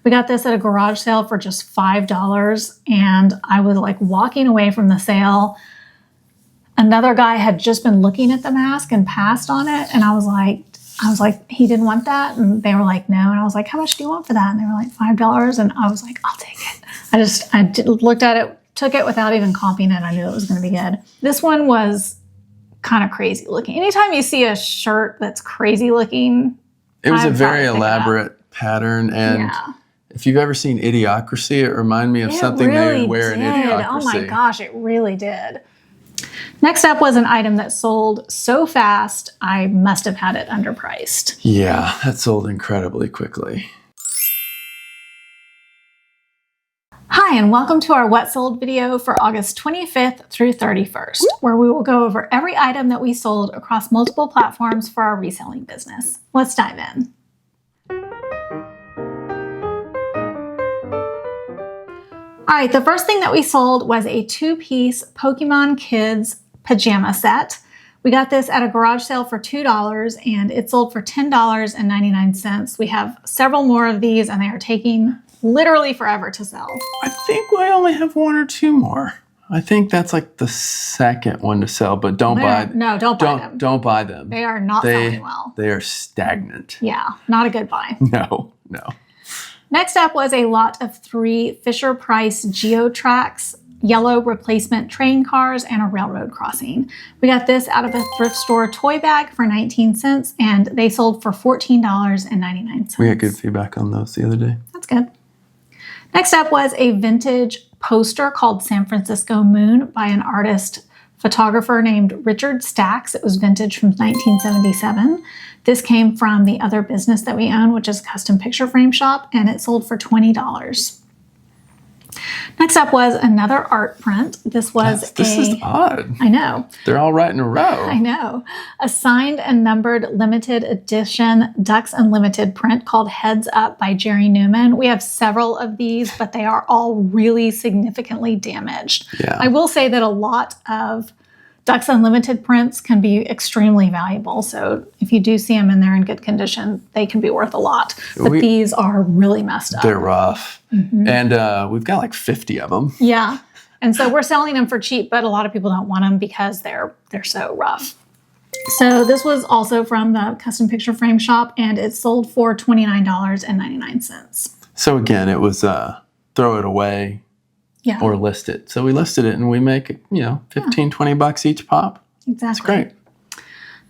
We got this at a garage sale for just $5, and I was like walking away from the sale. Another guy had just been looking at the mask and passed on it, and I was like, he didn't want that, and they were like, no, and I was like, how much do you want for that? And they were like, $5, and I was like, I'll take it. I looked at it, took it without even comping it. I knew it was going to be good. This one was kind of crazy looking. Anytime you see a shirt that's crazy looking, it was a very elaborate pattern, and if you've ever seen Idiocracy, it reminded me of something they would wear in Idiocracy. Oh my gosh, it really did. Next up was an item that sold so fast, I must have had it underpriced. Yeah, that sold incredibly quickly. Hi, and welcome to our What Sold video for August 25th through 31st, where we will go over every item that we sold across multiple platforms for our reselling business. Let's dive in. All right, the first thing that we sold was a 2-piece Pokemon Kids pajama set. We got this at a garage sale for $2, and it sold for $10.99. We have several more of these, and they are taking literally forever to sell. I think we only have one or two more. I think that's like the second one to sell, but don't buy them. No, don't buy them. Don't buy them. They are not selling well. They are stagnant. Yeah, not a good buy. No. Next up was a lot of 3 Fisher-Price GeoTrax yellow replacement train cars and a railroad crossing. We got this out of a thrift store toy bag for 19 cents, and they sold for $14.99. We had good feedback on those the other day. That's good. Next up was a vintage poster called San Francisco Moon by an artist photographer named Richard Stacks. It was vintage from 1977. This came from the other business that we own, which is a custom picture frame shop, and it sold for $20. Next up was another art print. This is odd. I know. They're all right in a row. I know. A signed and numbered limited edition Ducks Unlimited print called Heads Up by Jerry Newman. We have several of these, but they are all really significantly damaged. Yeah. I will say that a lot of Ducks Unlimited prints can be extremely valuable. So if you do see them and they're in good condition, they can be worth a lot. But these are really messed up. They're rough. Mm-hmm. And we've got like 50 of them. Yeah. And so we're selling them for cheap, but a lot of people don't want them because they're so rough. So this was also from the custom picture frame shop, and it sold for $29.99. So again, it was throw it away. Yeah. Or list it. So we listed it, and we make, 15, 20 bucks each pop. Exactly. It's great.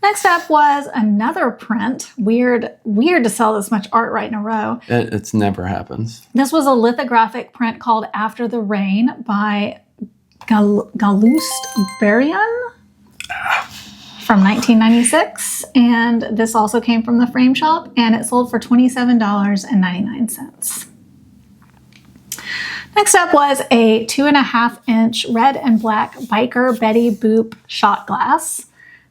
Next up was another print. Weird to sell this much art right in a row. It never happens. This was a lithographic print called After the Rain by Galust Barian from 1996. And this also came from the frame shop, and it sold for $27.99. Next up was a 2.5-inch red and black Biker Betty Boop shot glass.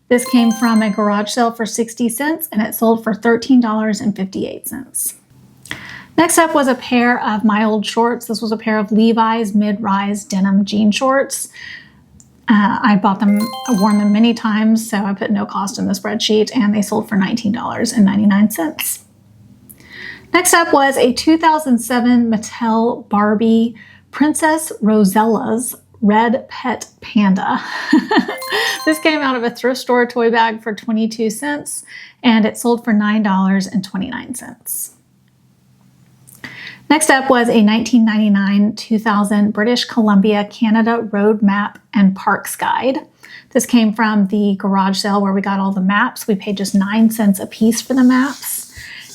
This came from a garage sale for 60 cents, and it sold for $13.58. Next up was a pair of my old shorts. This was a pair of Levi's mid-rise denim jean shorts. I bought them, I've worn them many times, so I put no cost in the spreadsheet, and they sold for $19.99. Next up was a 2007 Mattel Barbie Princess Rosella's Red Pet Panda. This came out of a thrift store toy bag for 22 cents, and it sold for $9.29. Next up was a 1999-2000 British Columbia Canada Road Map and Parks Guide. This came from the garage sale where we got all the maps. We paid just 9 cents a piece for the maps.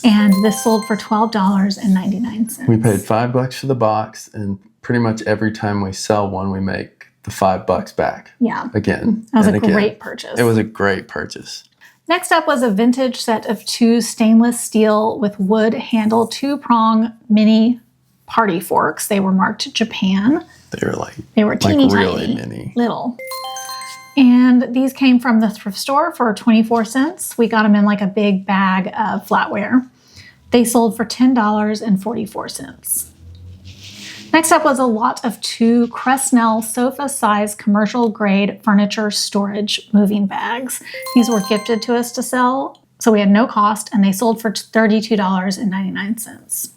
And this sold for $12.99. We paid $5 for the box, and pretty much every time we sell one, we make the $5 back. Yeah. Again. That was a great purchase. It was a great purchase. Next up was a vintage set of 2 stainless steel with wood handle 2-prong mini party forks. They were marked Japan. They were teeny really tiny, mini. Little. And these came from the thrift store for 24 cents. We got them in like a big bag of flatware. They sold for $10.44. Next up was a lot of 2 Cressnell sofa-size commercial-grade furniture storage moving bags. These were gifted to us to sell, so we had no cost, and they sold for $32.99.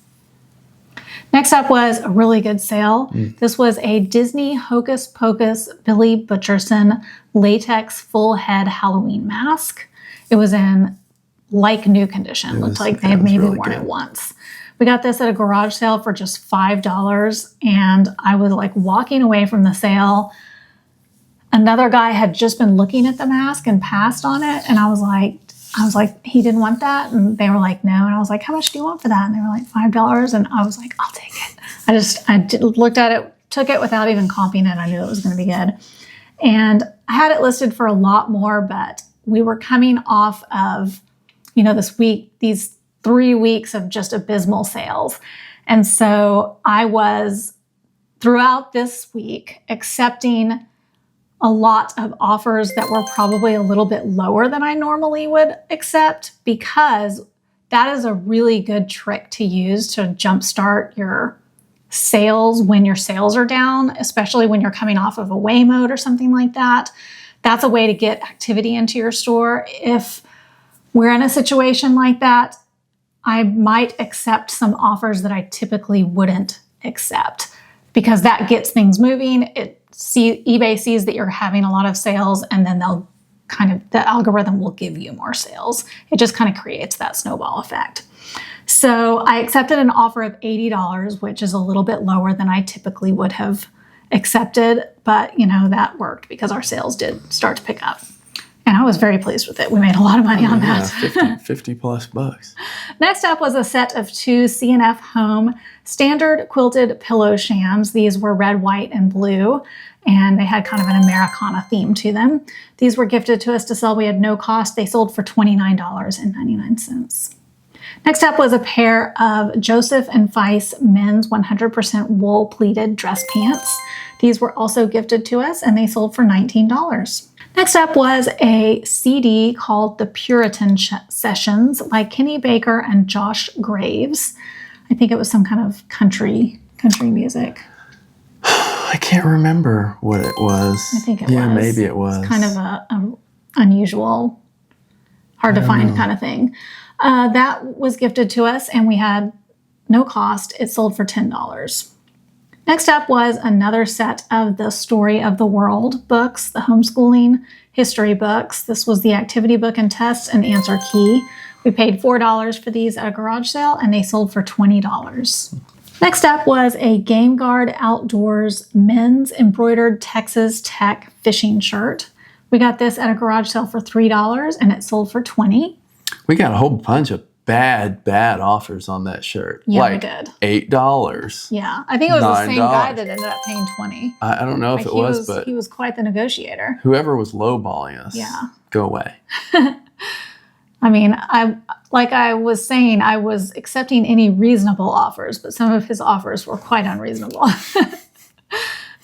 Next up was a really good sale. This was a Disney Hocus Pocus Billy Butcherson latex full head Halloween mask. It was in like new condition. Looked like they had maybe really worn it once. We got this at a garage sale for just $5, and I was like walking away from the sale. Another guy had just been looking at the mask and passed on it, and I was like, he didn't want that, and they were like, no, and I was like, how much do you want for that? And they were like, $5, and I was like, I'll take it. I looked at it, took it without even comping it. I knew it was going to be good, and I had it listed for a lot more, but we were coming off of, these 3 weeks of just abysmal sales, and so I was throughout this week accepting a lot of offers that were probably a little bit lower than I normally would accept, because that is a really good trick to use to jumpstart your sales when your sales are down, especially when you're coming off of away mode or something like that. That's a way to get activity into your store. If we're in a situation like that, I might accept some offers that I typically wouldn't accept, because that gets things moving. eBay sees that you're having a lot of sales, and then the algorithm will give you more sales. It just kind of creates that snowball effect. So I accepted an offer of $80, which is a little bit lower than I typically would have accepted, but that worked because our sales did start to pick up. And I was very pleased with it. We made a lot of money on that. 50 plus bucks. Next up was a set of 2 C&F Home standard quilted pillow shams. These were red, white, and blue, and they had kind of an Americana theme to them. These were gifted to us to sell. We had no cost. They sold for $29.99. Next up was a pair of Joseph & Feiss men's 100% wool pleated dress pants. These were also gifted to us, and they sold for $19. Next up was a CD called The Puritan Sessions by Kenny Baker and Josh Graves. I think it was some kind of country music. I can't remember what it was. I think it was. Yeah, maybe it was. It's kind of a unusual, hard to find kind of thing. That was gifted to us, and we had no cost. It sold for $10. Next up was another set of the Story of the World books, the homeschooling history books. This was the activity book and test and answer key. We paid $4 for these at a garage sale, and they sold for $20. Next up was a Game Guard Outdoors men's embroidered Texas Tech fishing shirt. We got this at a garage sale for $3, and it sold for $20. We got a whole bunch of bad offers on that shirt. Yeah, we did. $8. Yeah, I think it was the same guy that ended up paying $20. I don't know if it was, but he was quite the negotiator. Whoever was lowballing us, go away. I mean, I was saying, I was accepting any reasonable offers, but some of his offers were quite unreasonable.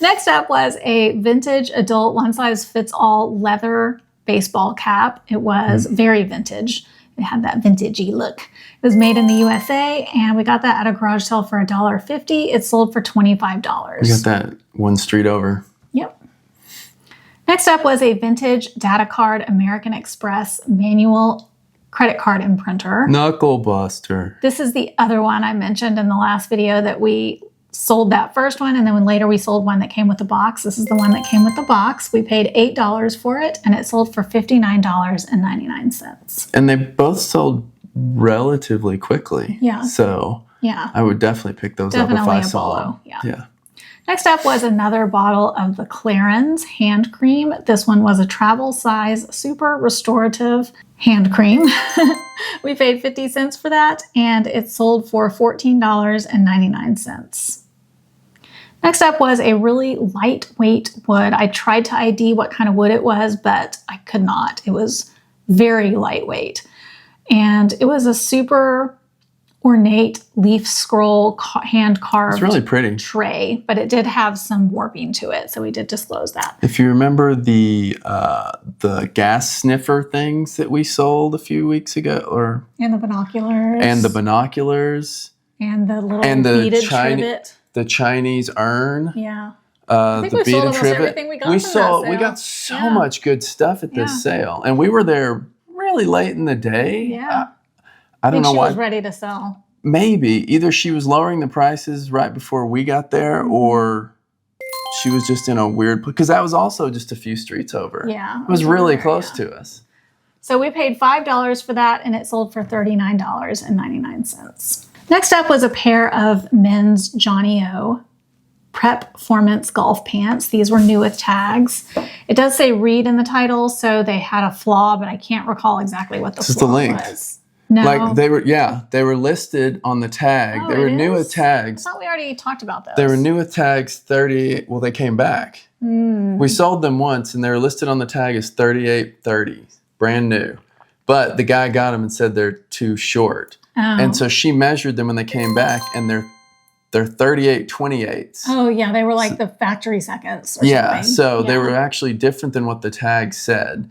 Next up was a vintage adult one-size-fits-all leather baseball cap. It was very vintage. It had that vintagey look. It was made in the USA, and we got that at a garage sale for $1.50. It sold for $25. We got that one street over. Yep. Next up was a vintage data card American Express manual credit card imprinter. Knuckle buster. This is the other one I mentioned in the last video that we sold that first one, and then later we sold one that came with the box. This is the one that came with the box. We paid $8 for it, and it sold for $59.99. And they both sold relatively quickly. Yeah. So I would definitely pick those up if I saw them. Yeah. Next up was another bottle of the Clarins hand cream. This one was a travel size super restorative hand cream. We paid 50 cents for that, and it sold for $14.99. Next up was a really lightweight wood. I tried to ID what kind of wood it was, but I could not. It was very lightweight. And it was a super ornate leaf scroll hand carved it's really pretty tray, but it did have some warping to it, so we did disclose that. If you remember the gas sniffer things that we sold a few weeks ago, and the binoculars, and the little beaded trivet, the Chinese urn, I think the we sold almost trivet. Everything we got from that sale. We got so much good stuff at this sale, and we were there really late in the day. Yeah. I don't know why. She was ready to sell. maybe either she was lowering the prices right before we got there, or she was just in a weird, because that was also just a few streets over. Yeah. It was really close to us. So we paid $5 for that, and it sold for $39.99. Next up was a pair of men's Johnny O Performance golf pants. These were new with tags. It does say read in the title, so they had a flaw, but I can't recall exactly what the flaw was. No. Like they were listed on the tag. They were new with tags. I thought we already talked about those. They were new with tags 30. Well, they came back. We sold them once, and they were listed on the tag as 38.30, brand new. But the guy got them and said they're too short. And so she measured them when they came back, and they're 38.28s. Oh yeah, they were like the factory seconds. Or something. So they were actually different than what the tag said.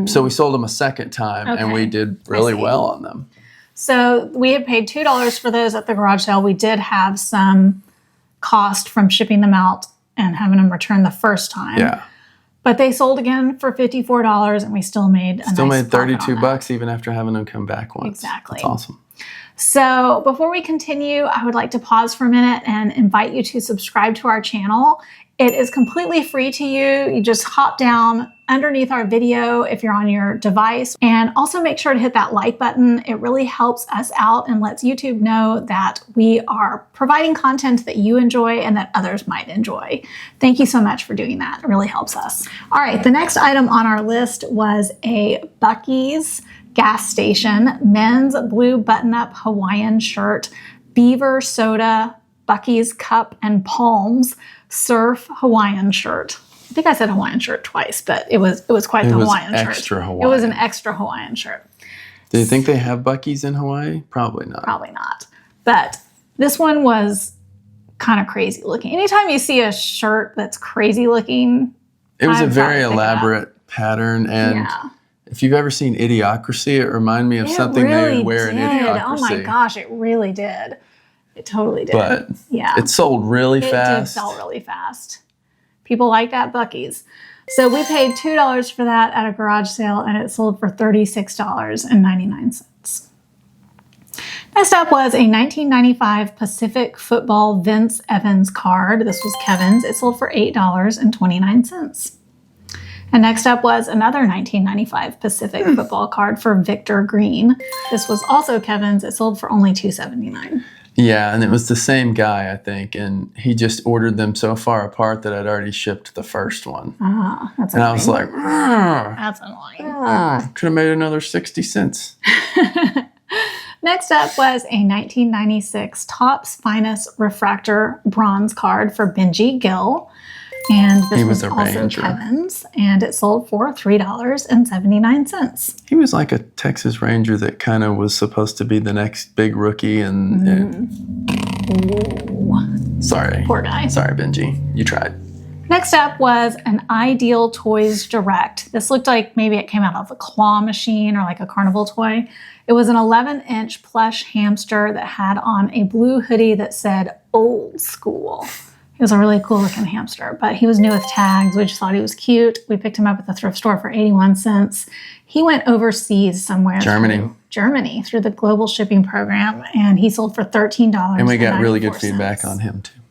So we sold them a second time, and we did really well on them. So we had paid $2 for those at the garage sale. We did have some cost from shipping them out and having them returned the first time. Yeah. But they sold again for $54, and we still made a nice made $32 even after having them come back once. Exactly. That's awesome. So before we continue, I would like to pause for a minute and invite you to subscribe to our channel. It is completely free to you. You just hop down underneath our video if you're on your device, and also make sure to hit that like button. It really helps us out and lets YouTube know that we are providing content that you enjoy and that others might enjoy. Thank you so much for doing that. It really helps us. All right, the next item on our list was a Buc-ee's gas station men's blue button-up Hawaiian shirt, beaver soda, Buc-ee's cup and palms surf Hawaiian shirt. I think I said Hawaiian shirt twice, but it was quite the Hawaiian shirt. Extra Hawaiian. It was an extra Hawaiian shirt. Do you think they have Buc-ee's in Hawaii? Probably not. Probably not. But this one was kind of crazy looking. Anytime you see a shirt that's crazy looking, it was a very elaborate pattern, and if you've ever seen Idiocracy, it reminded me of something they would wear in Idiocracy. Oh my gosh, it really did. It totally did. But it sold really fast. It did sell really fast. People like that Buc-ee's. So we paid $2 for that at a garage sale, and it sold for $36.99. Next up was a 1995 Pacific Football Vince Evans card. This was Kevin's. It sold for $8.29. And next up was another 1995 Pacific football card for Victor Green. This was also Kevin's. It sold for only $2.79. Yeah, and it was the same guy, I think, and he just ordered them so far apart that I'd already shipped the first one. Ah, that's and annoying. I was like, that's annoying. Could have made another 60 cents. Next up was a 1996 Topps Finest Refractor bronze card for Benji Gill. And this was also Ranger. Kevin's, and it sold for $3.79. He was like a Texas Ranger that kind of was supposed to be the next big rookie. Sorry. Poor guy. Sorry, Benji. You tried. Next up was an Ideal Toys Direct. This looked like maybe it came out of a claw machine or like a carnival toy. It was an 11-inch plush hamster that had on a blue hoodie that said old school. He was a really cool looking hamster, but he was new with tags. We just thought he was cute. We picked him up at the thrift store for 81 cents. He went overseas somewhere. Germany through the global shipping program, and he sold for $13. And we got really good feedback on him too.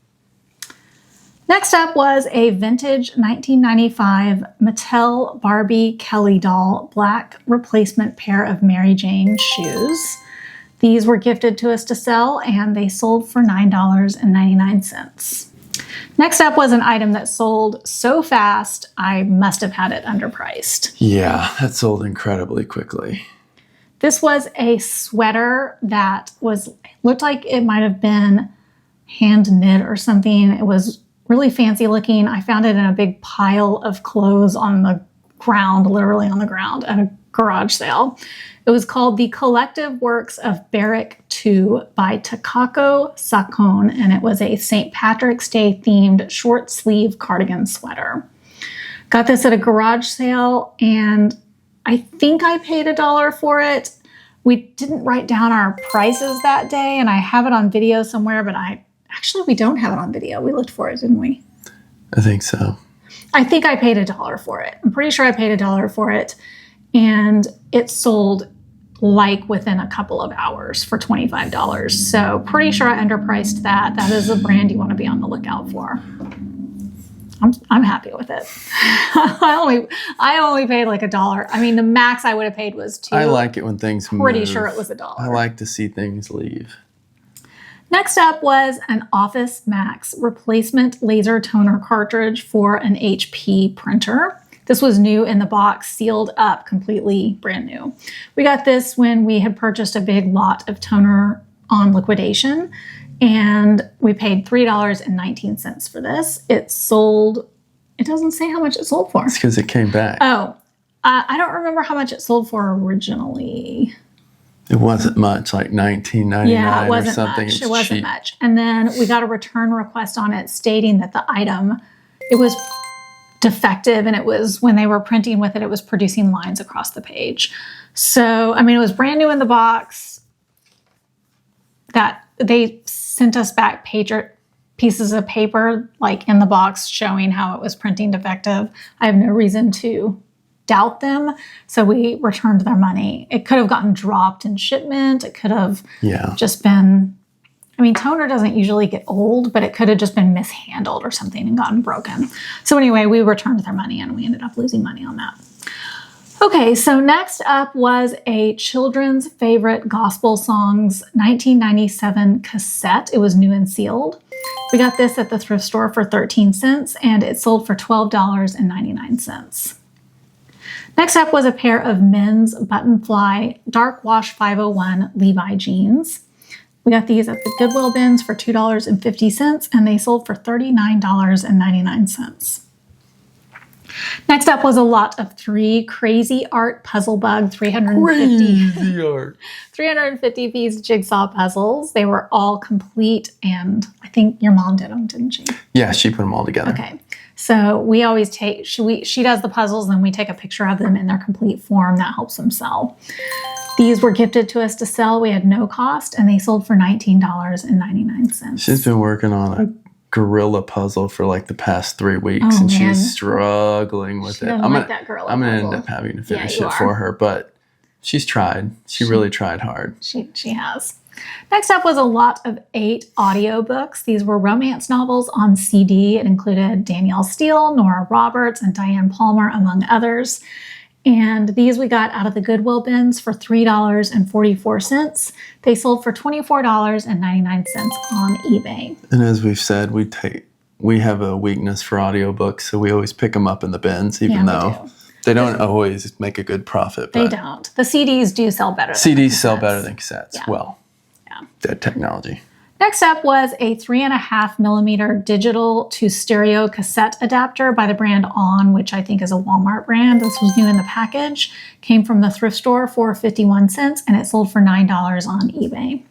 Next up was a vintage 1995 Mattel Barbie Kelly doll black replacement pair of Mary Jane shoes. These were gifted to us to sell, and they sold for $9.99. Next up was an item that sold so fast, I must have had it underpriced. Yeah, that sold incredibly quickly. This was a sweater that looked like it might have been hand knit or something. It was really fancy looking. I found it in a big pile of clothes on the ground, literally on the ground at a garage sale. It was called The Collective Works of Barrack 2 by Takako Sakone, and it was a St. Patrick's Day themed short sleeve cardigan sweater. Got this at a garage sale, and I think I paid $1 for it. We didn't write down our prices that day, and I have it on video somewhere, but we don't have it on video. We looked for it, didn't we? I think so. I think I paid $1 for it. I'm pretty sure I paid $1 for it, and it sold like within a couple of hours for $25. So pretty sure I underpriced that. That is a brand you want to be on the lookout for. I'm happy with it. I only paid like $1. I mean, the max I would have paid was $2. I like it when things move. Pretty sure it was $1. I like to see things leave. Next up was an Office Max replacement laser toner cartridge for an HP printer. This was new in the box, sealed up, completely brand new. We got this when we had purchased a big lot of toner on liquidation, and we paid $3.19 for this. It sold, it doesn't say how much it sold for. It's because it came back. Oh, I don't remember how much it sold for originally. It wasn't much, like $19.99 or something. It wasn't much. And then we got a return request on it stating that the item, it was defective, and it was, when they were printing with it, it was producing lines across the page. So, I mean, it was brand new in the box. That they sent us back pieces of paper, like in the box, showing how it was printing defective. I have no reason to doubt them, so we returned their money. It could have gotten dropped in shipment. It could have just been, I mean, toner doesn't usually get old, but it could have just been mishandled or something and gotten broken. So anyway, we returned their money and we ended up losing money on that. Okay, so next up was a children's favorite gospel songs 1997 cassette. It was new and sealed. We got this at the thrift store for 13 cents, and it sold for $12.99. Next up was a pair of men's button fly dark wash 501 Levi jeans. We got these at the Goodwill bins for $2.50, and they sold for $39.99. Next up was a lot of 3 Crazy Art Puzzle Bug 350 piece jigsaw puzzles. They were all complete, and I think your mom did them, didn't she? Yeah, she put them all together. Okay. So we always take, she does the puzzles, and we take a picture of them in their complete form. That helps them sell. These were gifted to us to sell. We had no cost, and they sold for $19.99. She's been working on a gorilla puzzle for like the past 3 weeks, and she's struggling with it. I'm gonna end up having to finish it for her, but she's tried. She really tried hard. She has. Next up was a lot of 8 audiobooks. These were romance novels on CD. It included Danielle Steele, Nora Roberts, and Diane Palmer, among others. And these we got out of the Goodwill bins for $3.44. They sold for $24.99 on eBay. And as we've said, we have a weakness for audiobooks, so we always pick them up in the bins, even though they don't always make a good profit. They don't. The CDs do sell better. CDs sell better than cassettes. Yeah. Well, dead technology. Next up was a 3.5 millimeter digital to stereo cassette adapter by the brand On, which I think is a Walmart brand. This was new in the package. Came from the thrift store for 51 cents, and it sold for $9 on eBay.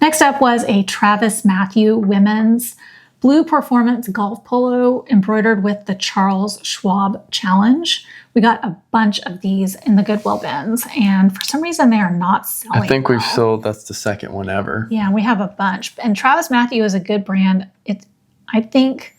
Next up was a Travis Matthew women's blue performance golf polo embroidered with the Charles Schwab Challenge. We got a bunch of these in the Goodwill bins, and for some reason they are not selling. I think we've sold, that's the second one ever. Yeah, we have a bunch. And Travis Matthew is a good brand. I think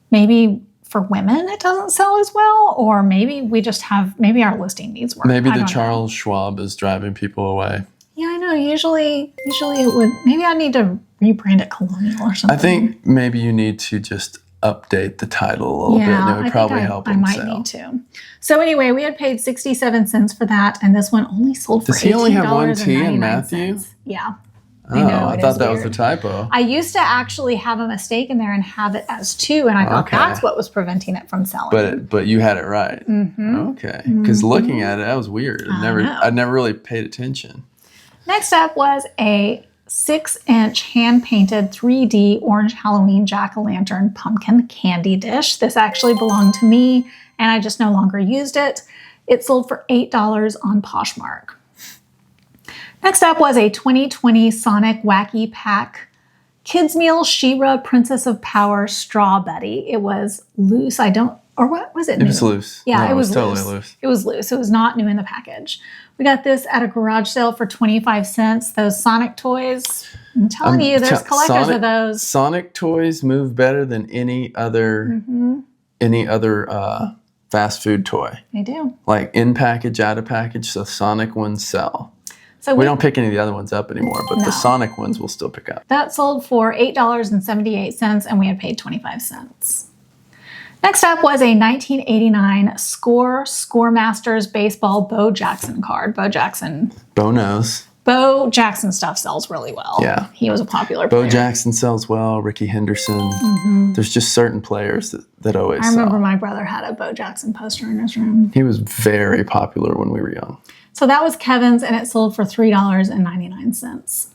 maybe for women it doesn't sell as well, or maybe we just have, maybe our listing needs work. Maybe the Charles Schwab is driving people away. Yeah, I know. Usually it would. Maybe I need to rebrand it Colonial or something. I think maybe you need to just update the title a little bit, and it would probably help them sell. I might need to. So anyway, we had paid 67 cents for that, and this one only sold for $18.99. Does he only have one T in Matthew? Yeah. I thought that was a typo. I used to actually have a mistake in there and have it as 2, and I thought that's what was preventing it from selling. But you had it right. Mm-hmm. Okay. Because looking at it, that was weird. I never really paid attention. Next up was a 6-inch hand-painted 3D orange Halloween jack-o'-lantern pumpkin candy dish. This actually belonged to me, and I just no longer used it. It sold for $8 on Poshmark. Next up was a 2020 Sonic Wacky Pack Kids Meal She-Ra Princess of Power Straw Buddy. It was loose. Or what was it? It was loose. Yeah, it was totally loose. It was loose. It was not new in the package. We got this at a garage sale for 25 cents. Those Sonic toys, I'm telling you, there's collectors of those. Sonic toys move better than any other fast food toy. They do. Like in package, out of package, so Sonic ones sell. So we don't pick any of the other ones up anymore, but the Sonic ones we'll still pick up. That sold for $8.78, and we had paid 25 cents. Next up was a 1989 Score-Masters baseball Bo Jackson card. Bo Jackson stuff sells really well. Yeah. He was a popular player. Bo Jackson sells well, Ricky Henderson. There's just certain players that always sell. I remember my brother had a Bo Jackson poster in his room. He was very popular when we were young. So that was Kevin's, and it sold for $3.99.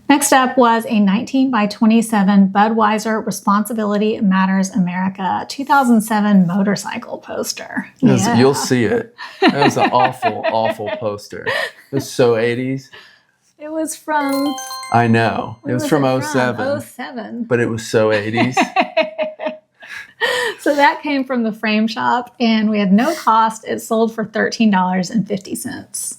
Next up was a 19 by 27 Budweiser Responsibility Matters America 2007 motorcycle poster. Yeah. You'll see it. That was an awful poster. It was so 80s. It was from... I know. It was from 07. 07. But it was so 80s. So that came from the frame shop, and we had no cost. It sold for $13.50.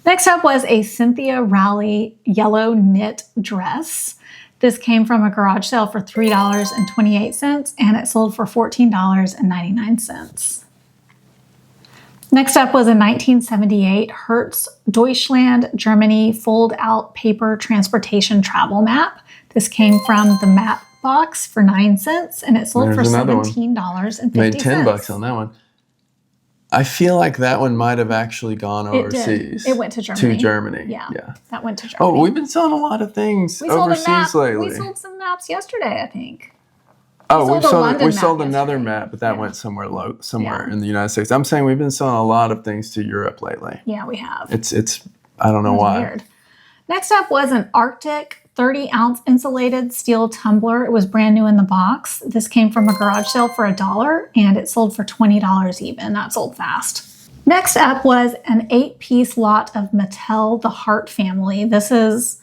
Next up was a Cynthia Rowley yellow knit dress. This came from a garage sale for $3.28, and it sold for $14.99. Next up was a 1978 Hertz Deutschland, Germany fold-out paper transportation travel map. This came from the map box for 9 cents, and it sold for $17.50. Made $10 on that one. I feel like that one might have actually gone overseas. It went to Germany. Yeah. That went to Germany. Oh, we've been selling a lot of things overseas lately. We sold some maps yesterday, I think. We sold another map, but that went somewhere in the United States. I'm saying we've been selling a lot of things to Europe lately. Yeah, we have. It's I don't know why. Weird. Next up was an Arctic 30-ounce insulated steel tumbler. It was brand new in the box. This came from a garage sale for $1, and it sold for $20 even. That sold fast. Next up was an 8-piece lot of Mattel The Heart family. This is,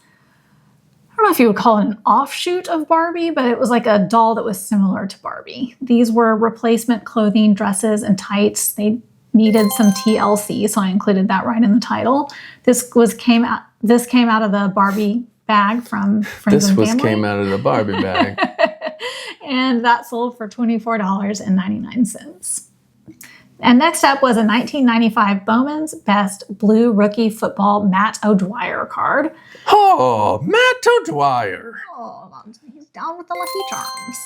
I don't know if you would call it an offshoot of Barbie, but it was like a doll that was similar to Barbie. These were replacement clothing, dresses, and tights. They needed some TLC, so I included that right in the title. This came out of the Barbie bag from Friends and Family. Came out of the Barbie bag. And that sold for $24.99. And next up was a 1995 Bowman's Best Blue Rookie Football Matt O'Dwyer card. Oh, Matt O'Dwyer. Oh, he's down with the Lucky Charms.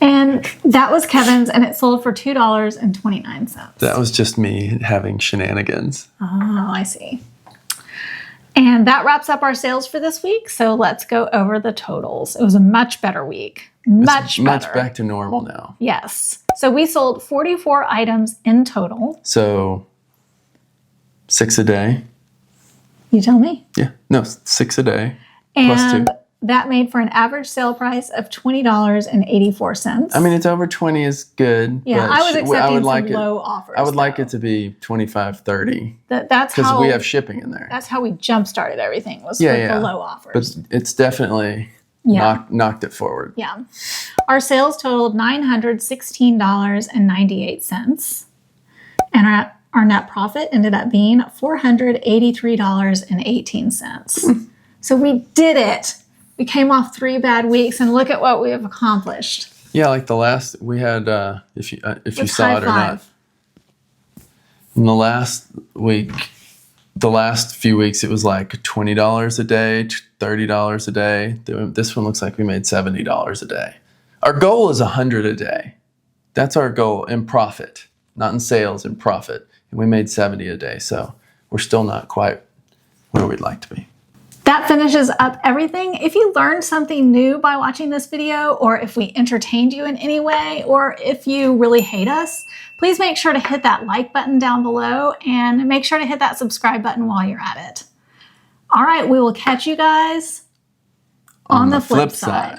And that was Kevin's, and it sold for $2.29. That was just me having shenanigans. Oh, I see. And that wraps up our sales for this week. So let's go over the totals. It was a much better week. Much back to normal now. Yes. So we sold 44 items in total. So 6 a day. You tell me. Yeah. No, 6 a day. And plus 2. That made for an average sale price of $20.84. I mean, it's over 20 is good. Yeah, I was accepting some low offers. I would like it to be 25, 30. That's because we have shipping in there. That's how we jump-started everything, was with the low offers. But it's definitely knocked it forward. Yeah. Our sales totaled $916.98. And our net profit ended up being $483.18. So we did it. We came off 3 bad weeks, and look at what we have accomplished. Yeah, like the last we had, if you saw it or not. In the last week, the last few weeks, it was like $20 a day, $30 a day. This one looks like we made $70 a day. Our goal is $100 a day. That's our goal in profit, not in sales, in profit. And we made $70 a day, so we're still not quite where we'd like to be. That finishes up everything. If you learned something new by watching this video, or if we entertained you in any way, or if you really hate us, please make sure to hit that like button down below and make sure to hit that subscribe button while you're at it. All right, we will catch you guys on the flip side.